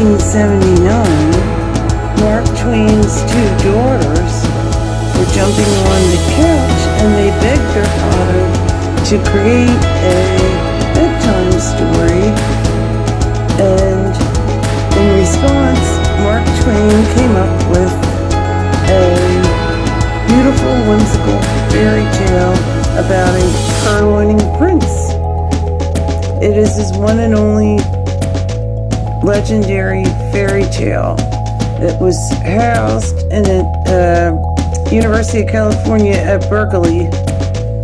1879, Mark Twain's two daughters were jumping on the couch and they begged their father to create a bedtime story, and in response, Mark Twain came up with a beautiful, whimsical fairy tale about a purloining prince. It is his one and only legendary fairy tale. It was housed in the University of California at Berkeley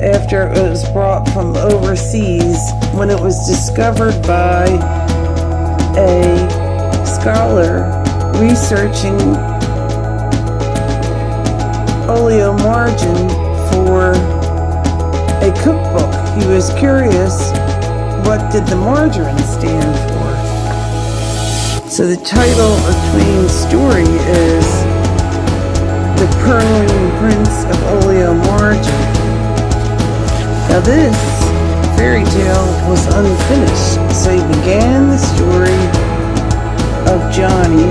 after it was brought from overseas when it was discovered by a scholar researching oleomargin for a cookbook. He was curious, what did the margarine stand for? So the title of Twain's story is The Purloining Prince of Oleomargin. Now this fairy tale was unfinished, so he began the story of Johnny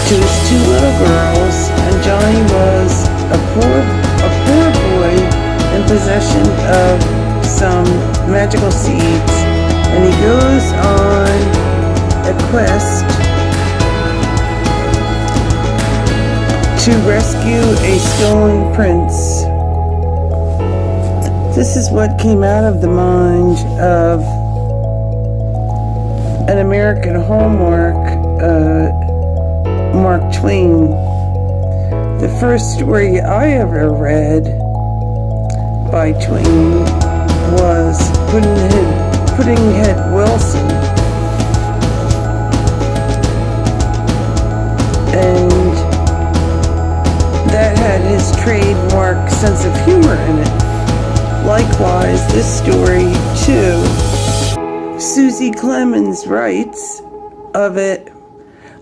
to his two little girls, and Johnny was a poor boy in possession of some magical seeds, and he goes on a quest to rescue a stolen prince. This is what came out of the mind of an American Hallmark, Mark Twain. The first story I ever read by Twain was Puddinghead Wilson, and that had his trademark sense of humor in it. Likewise, this story too. Susie Clemens writes of it,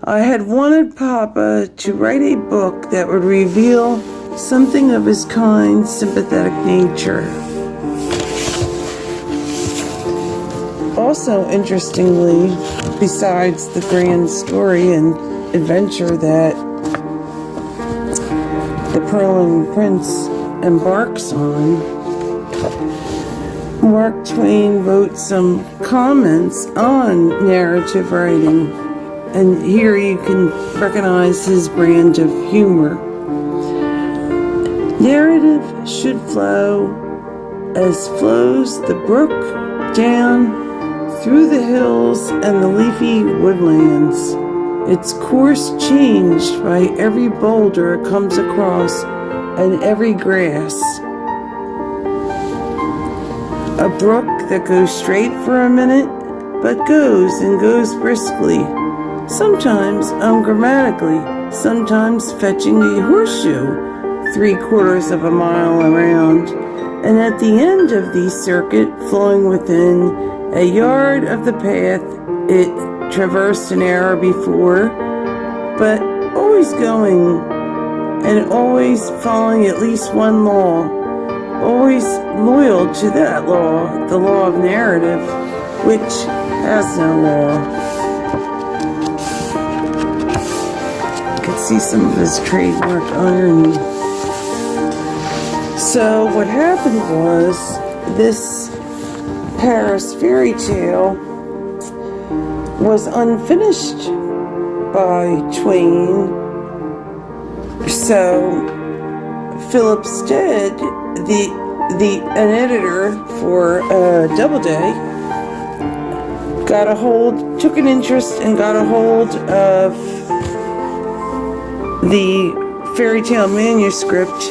I had wanted Papa to write a book that would reveal something of his kind, sympathetic nature. Also, interestingly, besides the grand story and adventure that the Purloining Prince embarks on, Mark Twain wrote some comments on narrative writing, and here you can recognize his brand of humor. Narrative should flow as flows the brook down through the hills and the leafy woodlands, its course changed by every boulder it comes across and every grass. A brook that goes straight for a minute, but goes and goes briskly, sometimes ungrammatically, sometimes fetching a horseshoe 3/4 of a mile around, and at the end of the circuit flowing within a yard of the path it traversed an hour before, but always going and always following at least one law, always loyal to that law, the law of narrative, which has no law. You can see some of his trademark irony. So what happened was, this Paris fairy tale was unfinished by Twain, so Philip Stead, an editor for Doubleday, took an interest and got a hold of the fairy tale manuscript,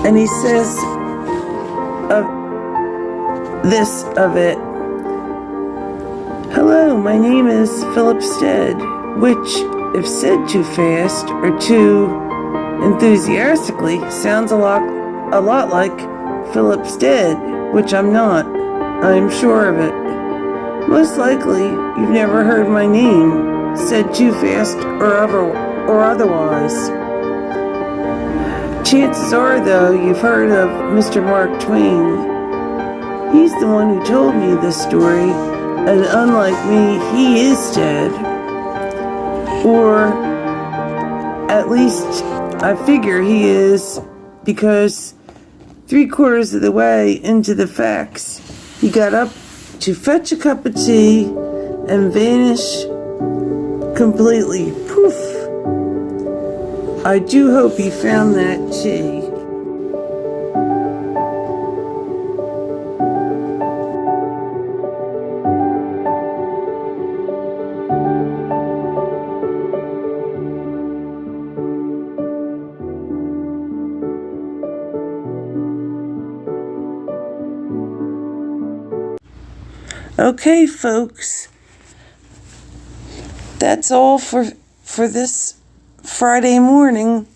and he says of it, hello, my name is Philip Stead, which, if said too fast or too enthusiastically, sounds a lot like Philip's dead, which I'm not. I'm sure of it. Most likely, you've never heard my name said too fast or otherwise. Chances are, though, you've heard of Mr. Mark Twain. He's the one who told me this story And unlike me, he is dead. Or at least I figure he is, because 3/4 of the way into the fax, he got up to fetch a cup of tea and vanish completely. Poof. I do hope he found that tea. Okay, folks, that's all for this Friday morning,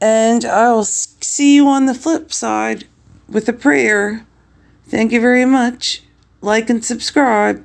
and I'll see you on the flip side with a prayer. Thank you very much. Like and subscribe.